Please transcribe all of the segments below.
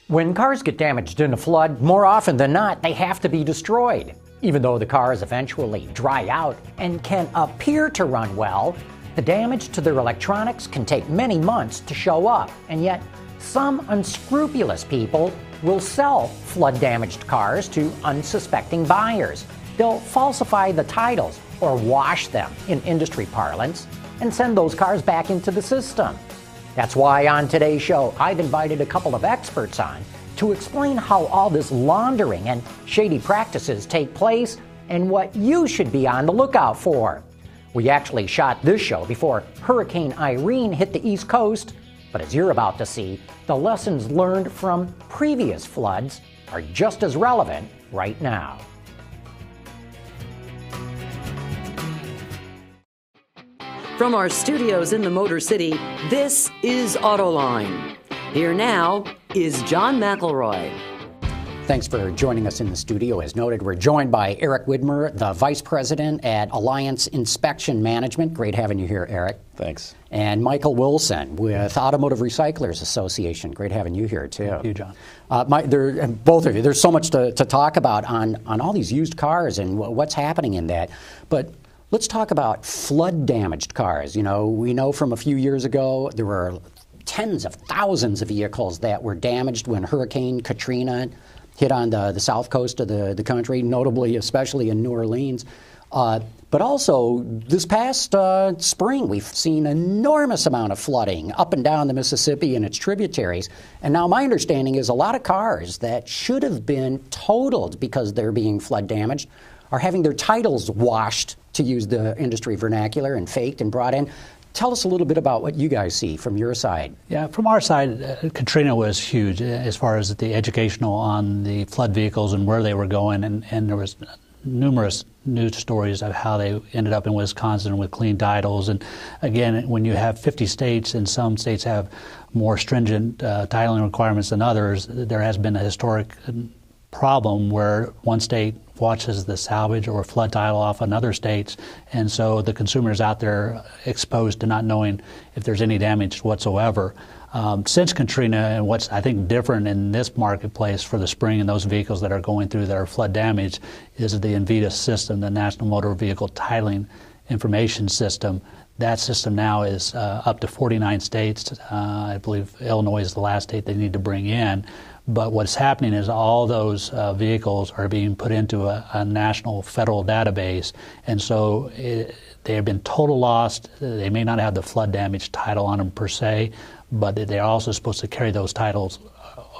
When cars get damaged in a flood, more often than not, they have to be destroyed. Even though the cars eventually dry out and can appear to run well, the damage to their electronics can take many months to show up, and yet some unscrupulous people will sell flood-damaged cars to unsuspecting buyers. They'll falsify the titles or wash them in industry parlance and send those cars back into the system. That's why on today's show, I've invited a couple of experts on to explain how all this laundering and shady practices take place and what you should be on the lookout for. We actually shot this show before Hurricane Irene hit the East Coast, but as you're about to see, the lessons learned from previous floods are just as relevant right now. From our studios in the Motor City, this is Autoline. Here now is John McElroy. Thanks for joining us in the studio. As noted, we're joined by Eric Widmer, the Vice President at Alliance Inspection Management. Great having you here, Eric. Thanks. And Michael Wilson with Automotive Recyclers Association. Great having you here, too. Thank you, John. Both of you, there's so much to talk about on all these used cars and what's happening in that. But let's talk about flood-damaged cars. You know, we know from a few years ago there were tens of thousands of vehicles that were damaged when Hurricane Katrina hit on the south coast of the country, notably, especially in New Orleans. But also, this past spring, we've seen an enormous amount of flooding up and down the Mississippi and its tributaries. And now my understanding is a lot of cars that should have been totaled because they're being flood damaged are having their titles washed, to use the industry vernacular, and faked and brought in. Tell us a little bit about what you guys see from your side. Yeah, from our side, Katrina was huge as far as the educational on the flood vehicles and where they were going, and there was numerous news stories of how they ended up in Wisconsin with clean titles. And again, when you have 50 states and some states have more stringent titling requirements than others, there has been a historic problem where one state watches the salvage or flood title off in other states, and so the consumers out there exposed to not knowing if there's any damage whatsoever. Since Katrina, and what's I think different in this marketplace for the spring and those vehicles that are going through that are flood damaged is the NVIDIA system, the National Motor Vehicle Titling Information System. That system now is up to 49 states. I believe Illinois is the last state they need to bring in. But what's happening is all those vehicles are being put into a national federal database, and so they have been total lost. They may not have the flood damage title on them per se, but they're also supposed to carry those titles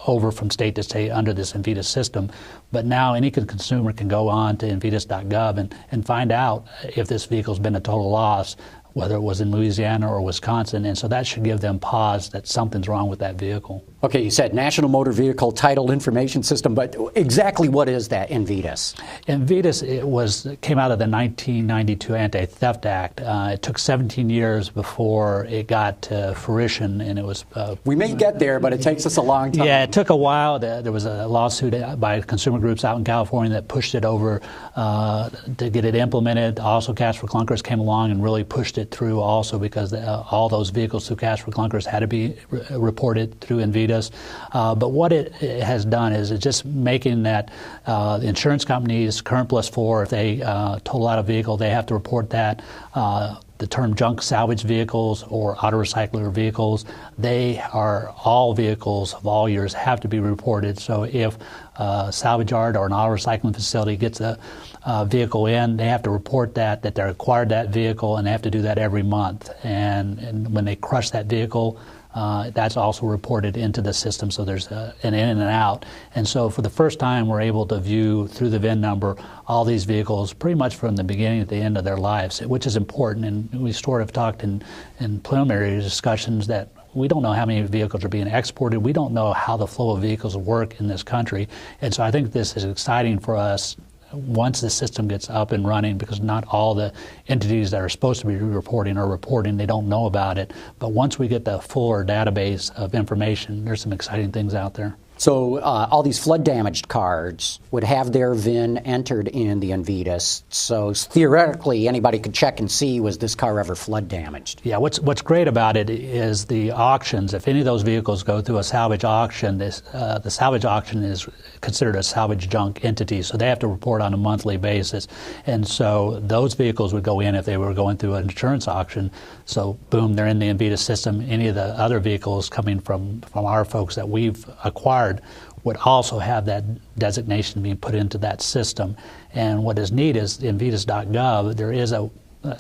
over from state to state under this NVIDIA system. But now any consumer can go on to NVIDIA.gov and find out if this vehicle's been a total loss, whether it was in Louisiana or Wisconsin, and so that should give them pause that something's wrong with that vehicle. Okay, you said National Motor Vehicle Title Information System, but exactly what is that NVIDIA? NVIDIA came out of the 1992 Anti-Theft Act. It took 17 years before it got to fruition, and it was... we may get there, but it takes us a long time. Yeah, it took a while. There was a lawsuit by consumer groups out in California that pushed it over to get it implemented. Also, Cash for Clunkers came along and really pushed it through also because all those vehicles through Cash for Clunkers had to be reported through NVIDIA. But what it has done is it's just making that the insurance companies, current plus 4, if they total out a vehicle, they have to report that. The term junk salvage vehicles or auto recycler vehicles, they are all vehicles of all years have to be reported. So if a salvage yard or an auto recycling facility gets a vehicle in, they have to report that they acquired that vehicle, and they have to do that every month. And when they crush that vehicle, that's also reported into the system, so there's an in and an out. And so for the first time, we're able to view through the VIN number all these vehicles pretty much from the beginning to the end of their lives, which is important. And we sort of talked in preliminary discussions that we don't know how many vehicles are being exported. We don't know how the flow of vehicles work in this country. And so I think this is exciting for us once the system gets up and running, because not all the entities that are supposed to be reporting are reporting. They don't know about it. But once we get the fuller database of information, there's some exciting things out there. So all these flood-damaged cars would have their VIN entered in the Invitas. So theoretically, anybody could check and see, was this car ever flood-damaged? Yeah, what's great about it is the auctions. If any of those vehicles go through a salvage auction, the salvage auction is considered a salvage junk entity, so they have to report on a monthly basis. And so those vehicles would go in if they were going through an insurance auction. So boom, they're in the Invita system. Any of the other vehicles coming from our folks that we've acquired would also have that designation being put into that system. And what is neat is Invitas.gov, there is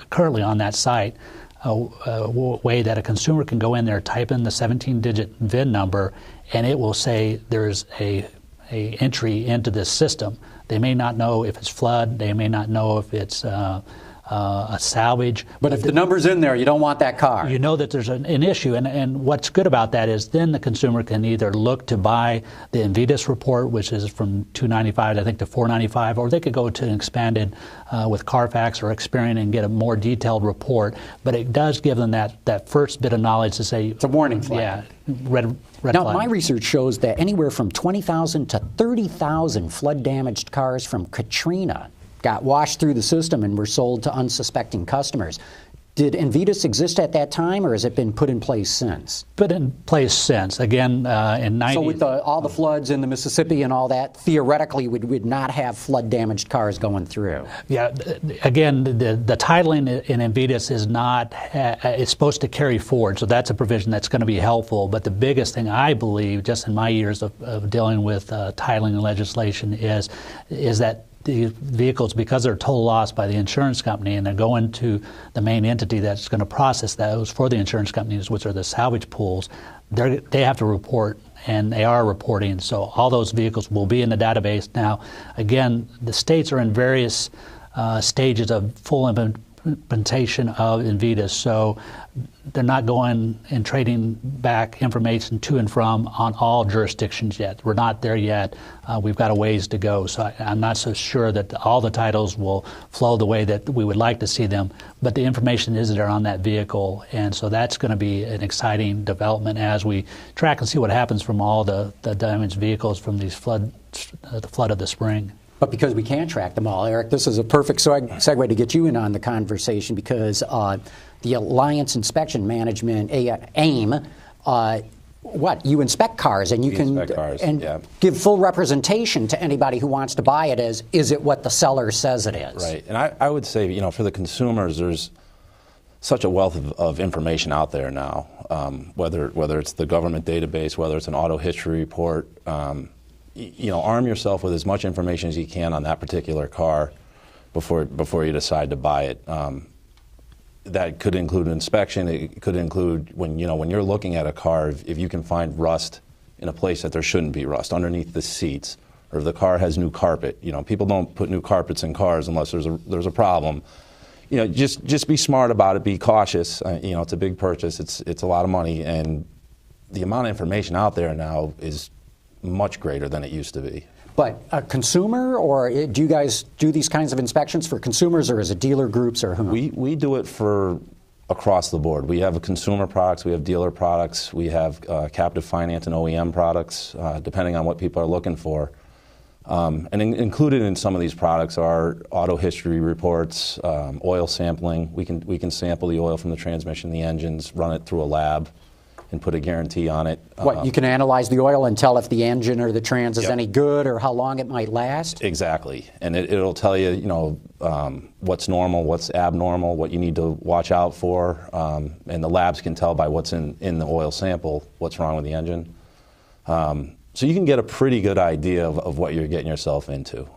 currently on that site a way that a consumer can go in there, type in the 17-digit VIN number, and it will say there's a entry into this system. They may not know if it's flood, they may not know if it's a salvage. But if the number's in there, you don't want that car. You know that there's an issue, and what's good about that is then the consumer can either look to buy the Invitas report, which is from $295 I think to $495, or they could go to an expanded with Carfax or Experian and get a more detailed report. But it does give them that first bit of knowledge to say it's a warning flag. Yeah, red now, flag. my research shows that anywhere from 20,000 to 30,000 flood-damaged cars from Katrina got washed through the system and were sold to unsuspecting customers. Did Invitas exist at that time, or has it been put in place since? Put in place since. Again, in 90... So with all the floods in the Mississippi and all that, theoretically, we would not have flood-damaged cars going through. Yeah, again, the titling in Invitas is not, it's supposed to carry forward, so that's a provision that's going to be helpful. But the biggest thing I believe, just in my years of dealing with titling legislation, is that the vehicles, because they're total loss by the insurance company and they're going to the main entity that's going to process those for the insurance companies, which are the salvage pools, they have to report, and they are reporting. So all those vehicles will be in the database. Now, again, the states are in various stages of full implementation of Invitas, so they're not going and trading back information to and from on all jurisdictions yet. We're not there yet. We've got a ways to go, so I'm not so sure that all the titles will flow the way that we would like to see them, but the information is there on that vehicle, and so that's going to be an exciting development as we track and see what happens from all the damaged vehicles from these the flood of the spring. But because we can't track them all, Eric, this is a perfect segue to get you in on the conversation, because the Alliance Inspection Management, AIM, you inspect cars, and you can give full representation to anybody who wants to buy it as, is it what the seller says it is? Right, and I would say, for the consumers, there's such a wealth of information out there now, whether it's the government database, whether it's an auto history report. Arm yourself with as much information as you can on that particular car before you decide to buy it. That could include an inspection. It could include when you're looking at a car, if you can find rust in a place that there shouldn't be rust, underneath the seats, or if the car has new carpet. People don't put new carpets in cars unless there's a problem. Just be smart about it. Be cautious. It's a big purchase. It's a lot of money, and the amount of information out there now is much greater than it used to be. But a consumer, or do you guys do these kinds of inspections for consumers, or is it dealer groups, or whom? We do it for across the board. We have consumer products, we have dealer products, we have captive finance and OEM products, depending on what people are looking for. And included in some of these products are auto history reports, oil sampling. We can sample the oil from the transmission, the engines, run it through a lab, and put a guarantee on it. You can analyze the oil and tell if the engine or the trans is any good, or how long it might last? Exactly. And it'll tell you, what's normal, what's abnormal, what you need to watch out for. And the labs can tell by what's in the oil sample what's wrong with the engine. So you can get a pretty good idea of what you're getting yourself into.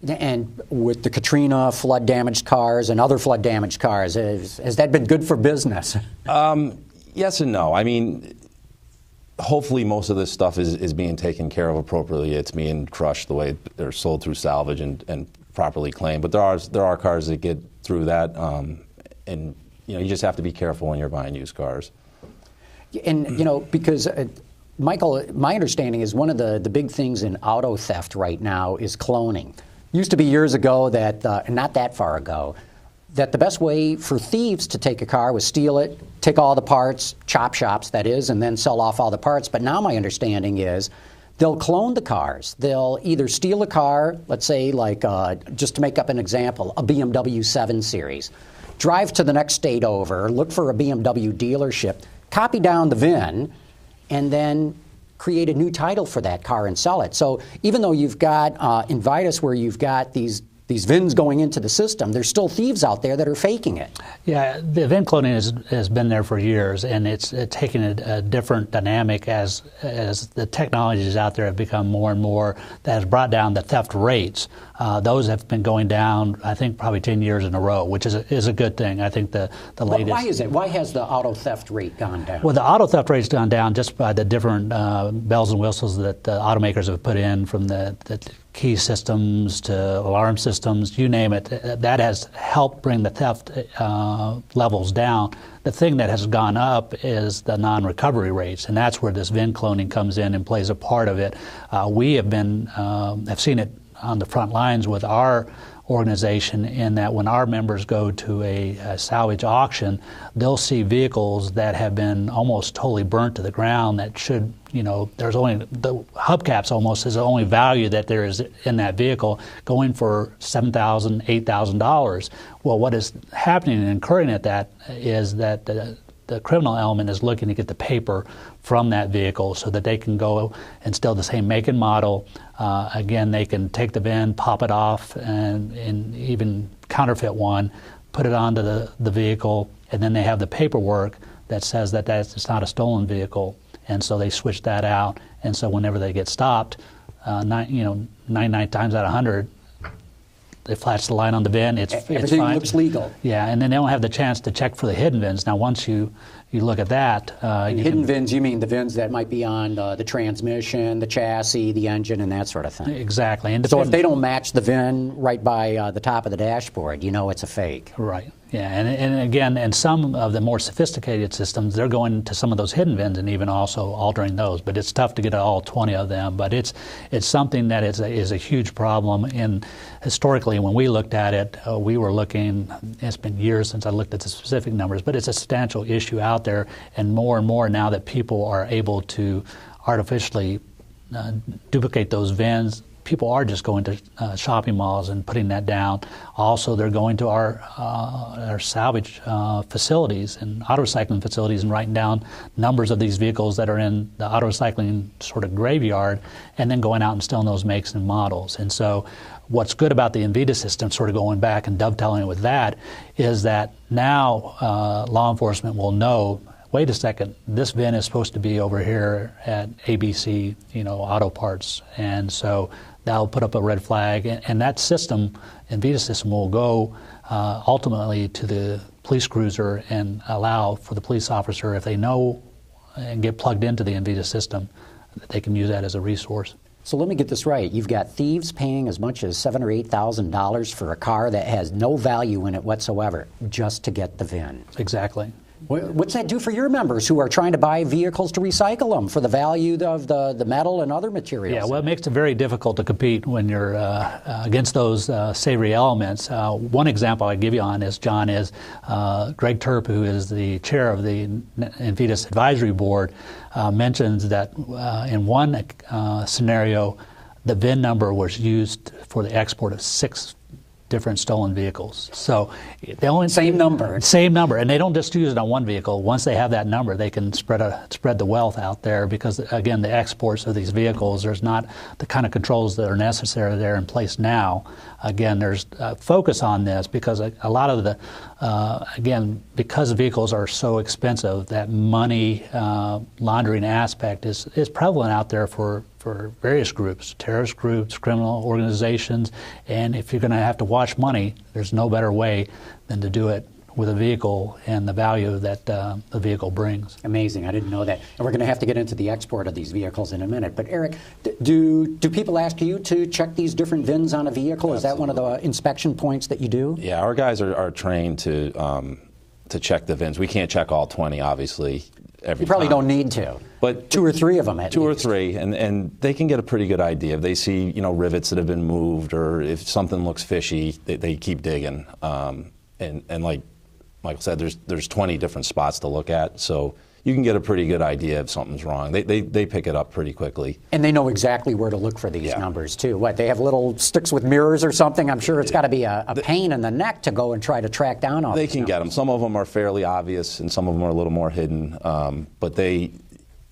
And with the Katrina flood-damaged cars and other flood-damaged cars, has that been good for business? Yes and no. I mean, hopefully most of this stuff is being taken care of appropriately. It's being crushed the way they're sold through salvage and properly claimed. But there are cars that get through that, and you just have to be careful when you're buying used cars. And because Michael, my understanding is one of the big things in auto theft right now is cloning. Used to be years ago that, not that far ago, that the best way for thieves to take a car was steal it, take all the parts, chop shops that is, and then sell off all the parts. But now my understanding is they'll clone the cars. They'll either steal a car, let's say like, just to make up an example, a BMW 7 Series, drive to the next state over, look for a BMW dealership, copy down the VIN, and then create a new title for that car and sell it. So even though you've got Invitus where you've got these VINs going into the system, there's still thieves out there that are faking it. Yeah, the VIN cloning has been there for years, and it's taken a different dynamic as the technologies out there have become more and more. That has brought down the theft rates. Those have been going down, I think, probably 10 years in a row, which is a good thing. I think the latest. Why is it? Why has the auto theft rate gone down? Well, the auto theft rate's gone down just by the different bells and whistles that the automakers have put in, from the key systems to alarm systems, you name it. That has helped bring the theft levels down. The thing that has gone up is the non-recovery rates, and that's where this VIN cloning comes in and plays a part of it. We have seen it on the front lines with our organization, in that when our members go to a salvage auction, they'll see vehicles that have been almost totally burnt to the ground that should, there's only, the hubcaps almost is the only value that there is in that vehicle, going for $7,000, $8,000. Well, what is happening and occurring at that is that the criminal element is looking to get the paper from that vehicle so that they can go and steal the same make and model. Again, they can take the VIN, pop it off, and even counterfeit one, put it onto the vehicle, and then they have the paperwork that says that it's not a stolen vehicle, and so they switch that out. And so whenever they get stopped, 99 times out of 100, they flash the line on the VIN. Everything fine. looks legal. Yeah, and then they don't have the chance to check for the hidden VINs. Now, once you look at that, hidden VINs, you mean the VINs that might be on the transmission, the chassis, the engine, and that sort of thing. Exactly. And so if they don't match the VIN right by the top of the dashboard, it's a fake. Right. Yeah, and again, and some of the more sophisticated systems, they're going to some of those hidden VINs and even also altering those. But it's tough to get all 20 of them. But it's something that is a huge problem. And historically, when we looked at it, we were looking. It's been years since I looked at the specific numbers, but it's a substantial issue out there, and more now that people are able to artificially duplicate those VINs. People are just going to shopping malls and putting that down. Also, they're going to our salvage facilities and auto recycling facilities and writing down numbers of these vehicles that are in the auto recycling sort of graveyard, and then going out and stealing those makes and models. And so what's good about the Invitus system, sort of going back and dovetailing it with that, is that now law enforcement will know, wait a second, this VIN is supposed to be over here at ABC, Auto Parts. And so that'll put up a red flag. And that system, Invitus system, will go ultimately to the police cruiser and allow for the police officer, if they know and get plugged into the Invitus system, that they can use that as a resource. So let me get this right. You've got thieves paying as much as $7,000 or $8,000 for a car that has no value in it whatsoever, just to get the VIN. Exactly. What's that do for your members who are trying to buy vehicles to recycle them for the value of the metal and other materials? Yeah, well, it makes it very difficult to compete when you're against those savory elements. One example I give you on this, John, is Greg Terp, who is the chair of the Invitus Advisory Board, mentions that in one scenario, the VIN number was used for the export of 6 different stolen vehicles. So they only same number, and they don't just use it on one vehicle. Once they have that number, they can spread the wealth out there, because again, the exports of these vehicles, there's not the kind of controls that are necessary there in place now. Again, there's focus on this because a lot of the again, because vehicles are so expensive, that money laundering aspect is prevalent out there for various groups, terrorist groups, criminal organizations, and if you're going to have to wash money, there's no better way than to do it with a vehicle and the value that the vehicle brings. Amazing. I didn't know that. And we're going to have to get into the export of these vehicles in a minute. But Eric, do people ask you to check these different VINs on a vehicle? Absolutely. Is that one of the inspection points that you do? Yeah, our guys are trained to check the VINs. We can't check all 20, obviously. You probably don't need to, but 2 or 3 of them at least. 2 or 3, and they can get a pretty good idea. If they see, rivets that have been moved, or if something looks fishy, they keep digging. And like Michael said, there's 20 different spots to look at, so you can get a pretty good idea if something's wrong. They pick it up pretty quickly. And they know exactly where to look for these numbers, too. What, they have little sticks with mirrors or something? I'm sure it's got to be a pain in the neck to go and try to track down all these They can get them. Some of them are fairly obvious, and some of them are a little more hidden. But they,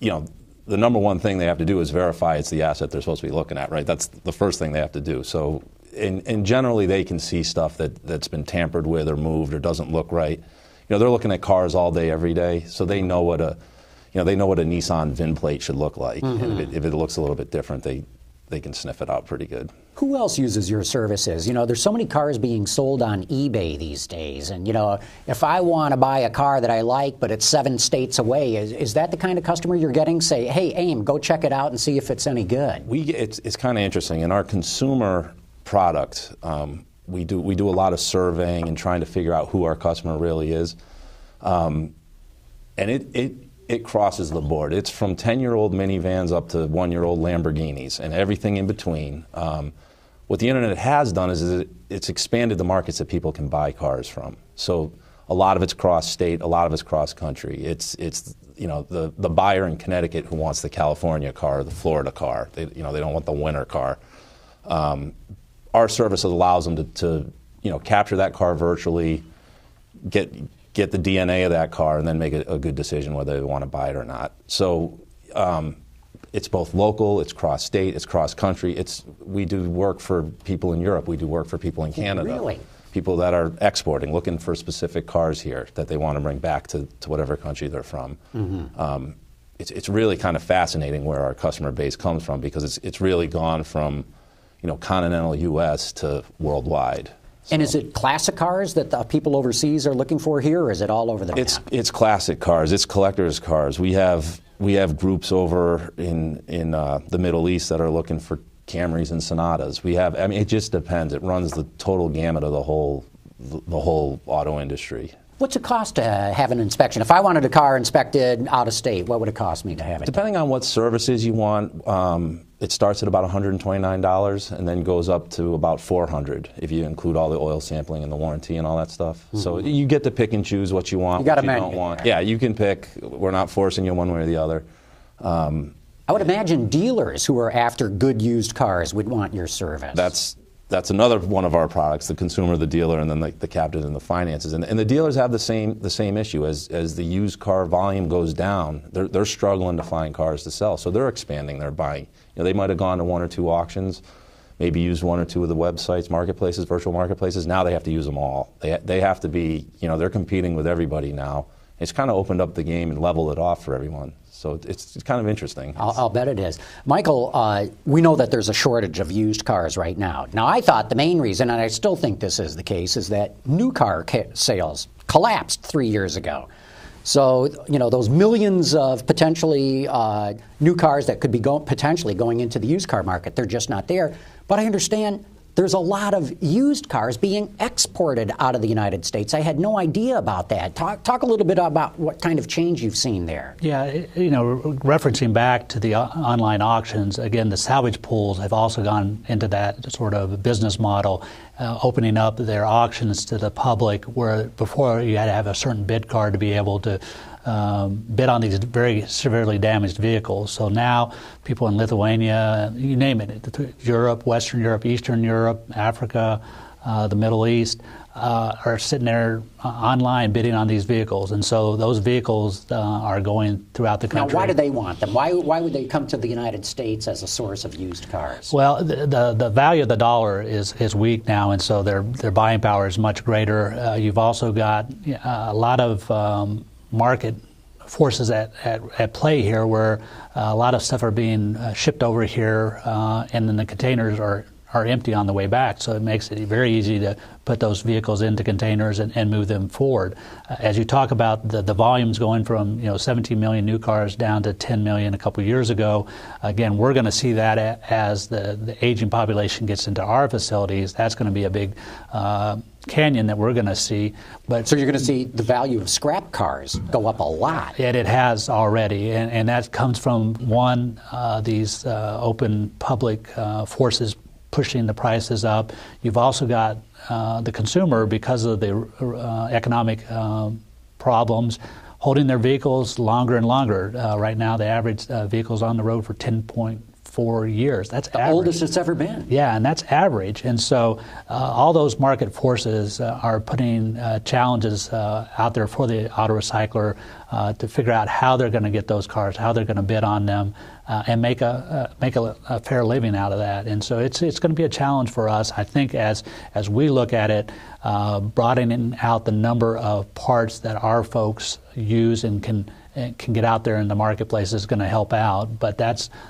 the number one thing they have to do is verify it's the asset they're supposed to be looking at, right? That's the first thing they have to do. So, and generally they can see stuff that's been tampered with or moved or doesn't look right. They're looking at cars all day, every day, so they know what a Nissan VIN plate should look like. And if it looks a little bit different, they can sniff it out pretty good. Who else uses your services? There's so many cars being sold on eBay these days, and if I want to buy a car that I like, but it's 7 states away, is that the kind of customer you're getting? Say, hey, AIM, go check it out and see if it's any good. It's kind of interesting. In our consumer product, we do a lot of surveying and trying to figure out who our customer really is, and it crosses the board. It's from 10-year-old minivans up to 1-year-old Lamborghinis and everything in between. What the internet has done is it's expanded the markets that people can buy cars from. So a lot of it's cross-state, a lot of it's cross-country. It's the buyer in Connecticut who wants the California car, or the Florida car. They don't want the winter car. Our service allows them to capture that car virtually, get the DNA of that car, and then make a good decision whether they want to buy it or not. So it's both local, it's cross-state, it's cross-country. We do work for people in Europe. We do work for people in Canada. Really? People that are exporting, looking for specific cars here that they want to bring back to whatever country they're from. It's really kind of fascinating where our customer base comes from, because it's really gone from continental U.S. to worldwide. So. And is it classic cars that the people overseas are looking for here, or is it all over the map? It's classic cars. It's collectors' cars. We have groups over in the Middle East that are looking for Camrys and Sonatas. It just depends. It runs the total gamut of the whole auto industry. What's it cost to have an inspection? If I wanted a car inspected out of state, what would it cost me to have it? Depending on what services you want, it starts at about $129 and then goes up to about $400 if you include all the oil sampling and the warranty and all that stuff. So you get to pick and choose what you want, what you don't want. Yeah, you can pick. We're not forcing you one way or the other. I would imagine dealers who are after good used cars would want your service. That's another one of our products, the consumer, the dealer, and then the captive and the finances. And the dealers have the same issue. As the used car volume goes down, they're struggling to find cars to sell. So they're expanding their buying. They might have gone to 1 or 2 auctions, maybe used 1 or 2 of the websites, marketplaces, virtual marketplaces. Now they have to use them all. They have to be, they're competing with everybody now. It's kind of opened up the game and leveled it off for everyone. So it's kind of interesting. I'll bet it is. Michael, we know that there's a shortage of used cars right now. Now, I thought the main reason, and I still think this is the case, is that new car sales collapsed 3 years ago. So, those millions of potentially new cars that could be potentially going into the used car market, they're just not there. But I understand there's a lot of used cars being exported out of the United States. I had no idea about that. Talk a little bit about what kind of change you've seen there. Yeah, referencing back to the online auctions, again, the Salvage Pools have also gone into that sort of business model, opening up their auctions to the public, where before you had to have a certain bid card to be able to bid on these very severely damaged vehicles. So now people in Lithuania, you name it, Europe, Western Europe, Eastern Europe, Africa, the Middle East, are sitting there online bidding on these vehicles. And so those vehicles are going throughout the country. Now, why do they want them? Why would they come to the United States as a source of used cars? Well, the value of the dollar is weak now, and so their buying power is much greater. You've also got a lot of market forces at play here, where a lot of stuff are being shipped over here, and then the containers are empty on the way back. So it makes it very easy to put those vehicles into containers and move them forward. As you talk about the volumes going from 17 million new cars down to 10 million a couple years ago, again, we're going to see that as the aging population gets into our facilities. That's going to be a big canyon that we're going to see. But so you're going to see the value of scrap cars go up a lot. And it has already, and that comes from these open public forces pushing the prices up. You've also got the consumer, because of the economic problems, holding their vehicles longer and longer. Right now, the average vehicle's on the road for 10.4 years. That's the average. oldest it's ever been. Yeah, and that's average. And so all those market forces are putting challenges out there for the auto recycler to figure out how they're going to get those cars, how they're going to bid on them, and make a fair living out of that. And so it's going to be a challenge for us. I think as we look at it, broadening out the number of parts that our folks use and can get out there in the marketplace is going to help out. But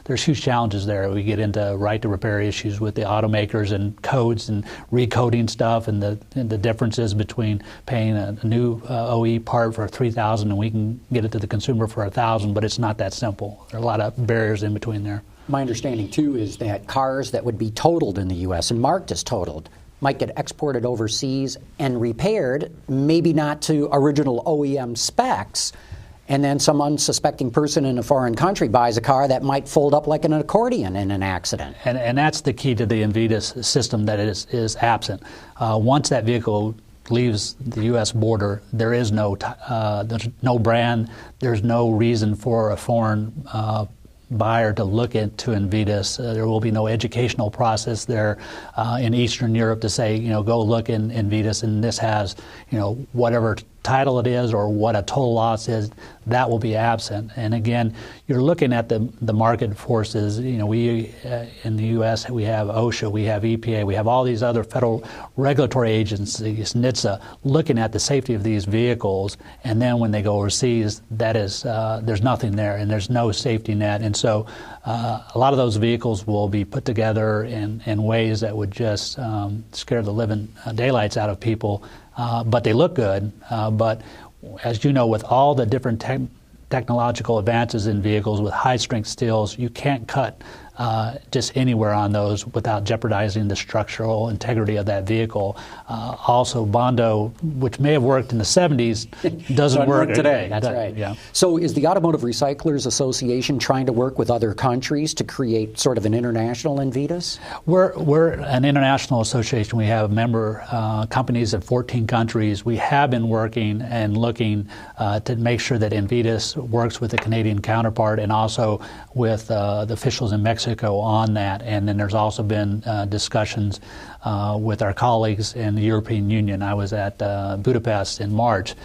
there's huge challenges there. We get into right to repair issues with the automakers and codes and recoding stuff and the differences between paying a new OE part for $3,000 and we can get it to the consumer for $1,000, but it's not that simple. There are a lot of barriers in between there. My understanding, too, is that cars that would be totaled in the U.S. and marked as totaled might get exported overseas and repaired, maybe not to original OEM specs, and then some unsuspecting person in a foreign country buys a car that might fold up like an accordion in an accident. And that's the key to the Invitas system that is absent. Once that vehicle leaves the U.S. border, there's no brand, there's no reason for a foreign buyer to look into Invitas. There will be no educational process there in Eastern Europe to say, go look in Invitas, and this has, whatever title it is or what a total loss is. That will be absent. And again, you're looking at the market forces. We in the U.S. we have OSHA, we have EPA, we have all these other federal regulatory agencies, NHTSA, looking at the safety of these vehicles. And then when they go overseas, that is there's nothing there, and there's no safety net. And so a lot of those vehicles will be put together in ways that would just scare the living daylights out of people. But they look good. But as you know, with all the different technological advances in vehicles with high-strength steels, you can't cut just anywhere on those without jeopardizing the structural integrity of that vehicle. Also, Bondo, which may have worked in the 70s, doesn't work today. That's right. Yeah. So is the Automotive Recyclers Association trying to work with other countries to create sort of an international Invitas? We're an international association. We have member companies in 14 countries. We have been working and looking to make sure that Invitas works with the Canadian counterpart and also with the officials in Mexico on that. And then there's also been discussions with our colleagues in the European Union. I was at Budapest in March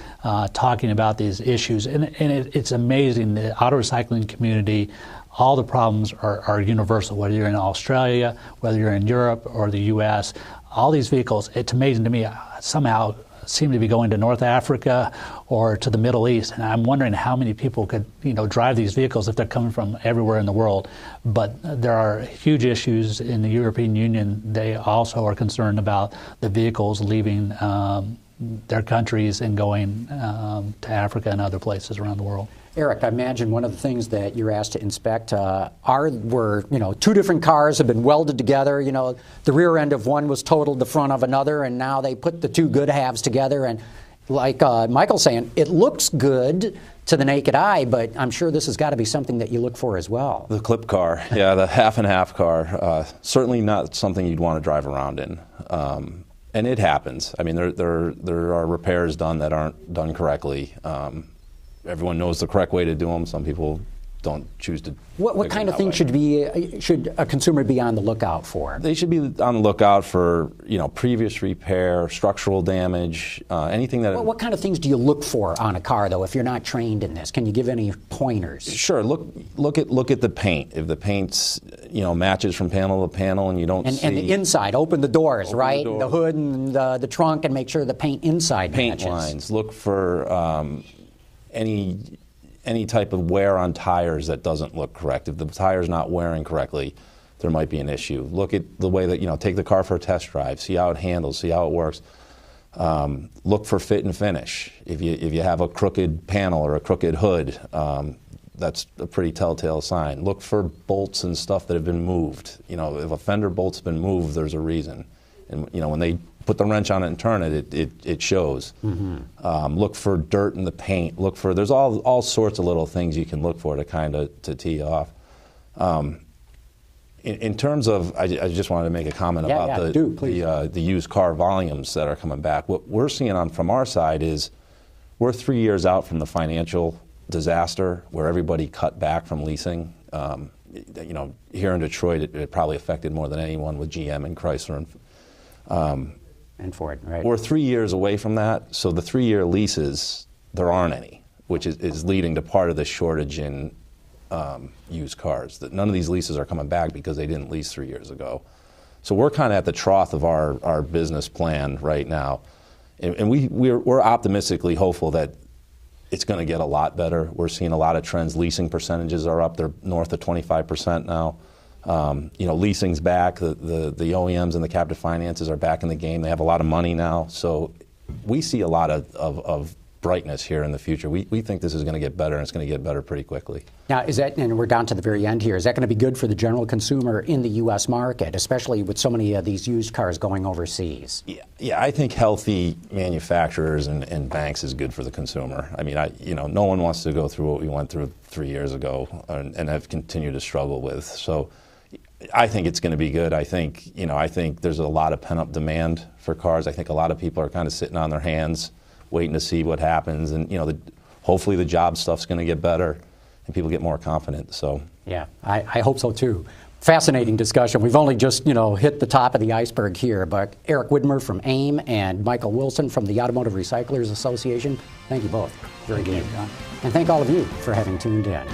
talking about these issues. And it's amazing, the auto recycling community, all the problems are universal, whether you're in Australia, whether you're in Europe or the U.S. All these vehicles, it's amazing to me, somehow seem to be going to North Africa or to the Middle East. And I'm wondering how many people could, drive these vehicles if they're coming from everywhere in the world. But there are huge issues in the European Union. They also are concerned about the vehicles leaving their countries and going to Africa and other places around the world. Eric, I imagine one of the things that you're asked to inspect were two different cars have been welded together. The rear end of one was totaled the front of another, and now they put the two good halves together. And like Michael's saying, it looks good to the naked eye, but I'm sure this has got to be something that you look for as well. The clip car, yeah, the half and half car, certainly not something you'd want to drive around in. And it happens. I mean, there are repairs done that aren't done correctly. Everyone knows the correct way to do them. Some people don't choose to. What kind of things should a consumer be on the lookout for? They should be on the lookout for previous repair, structural damage, anything that. What kind of things do you look for on a car, though? If you're not trained in this, can you give any pointers? Sure. Look at the paint. If the paint's matches from panel to panel, and you don't see. And the inside, open the doors, right? The hood and the trunk, and make sure the paint inside matches. Paint lines. Look for any type of wear on tires that doesn't look correct. If the tire's not wearing correctly, there might be an issue. Look at the way that, take the car for a test drive, see how it handles, see how it works. Look for fit and finish. If you have a crooked panel or a crooked hood, that's a pretty telltale sign. Look for bolts and stuff that have been moved. If a fender bolt's been moved, there's a reason. And, when they put the wrench on it and turn it, it shows. Mm-hmm. Look for dirt in the paint. There's all sorts of little things you can look for to kind of tee off. In terms of, I just wanted to make a comment about the used car volumes that are coming back. What we're seeing from our side is we're 3 years out from the financial disaster where everybody cut back from leasing. You know, here in Detroit, it probably affected more than anyone with GM and Chrysler and Ford, right? We're 3 years away from that, so the 3-year leases, there aren't any, which is leading to part of the shortage in used cars. That none of these leases are coming back because they didn't lease 3 years ago. So we're kind of at the trough of our business plan right now, and we're optimistically hopeful that it's going to get a lot better. We're seeing a lot of trends. Leasing percentages are up. They're north of 25% now. You know, leasing's back. The OEMs and the captive finances are back in the game. They have a lot of money now. So we see a lot of brightness here in the future. We think this is going to get better, and it's going to get better pretty quickly. Now, is that, and we're down to the very end here, is that going to be good for the general consumer in the U.S. market, especially with so many of these used cars going overseas? Yeah, I think healthy manufacturers and banks is good for the consumer. I mean, you know, no one wants to go through what we went through 3 years ago and have continued to struggle with. So I think it's going to be good. I think there's a lot of pent-up demand for cars. I think a lot of people are kind of sitting on their hands, waiting to see what happens, and you know, hopefully the job stuff's going to get better and people get more confident. So yeah, I hope so too. Fascinating discussion. We've only just hit the top of the iceberg here, but Eric Widmer from AIM and Michael Wilson from the Automotive Recyclers Association, thank you both. Very good. And thank all of you for having tuned in.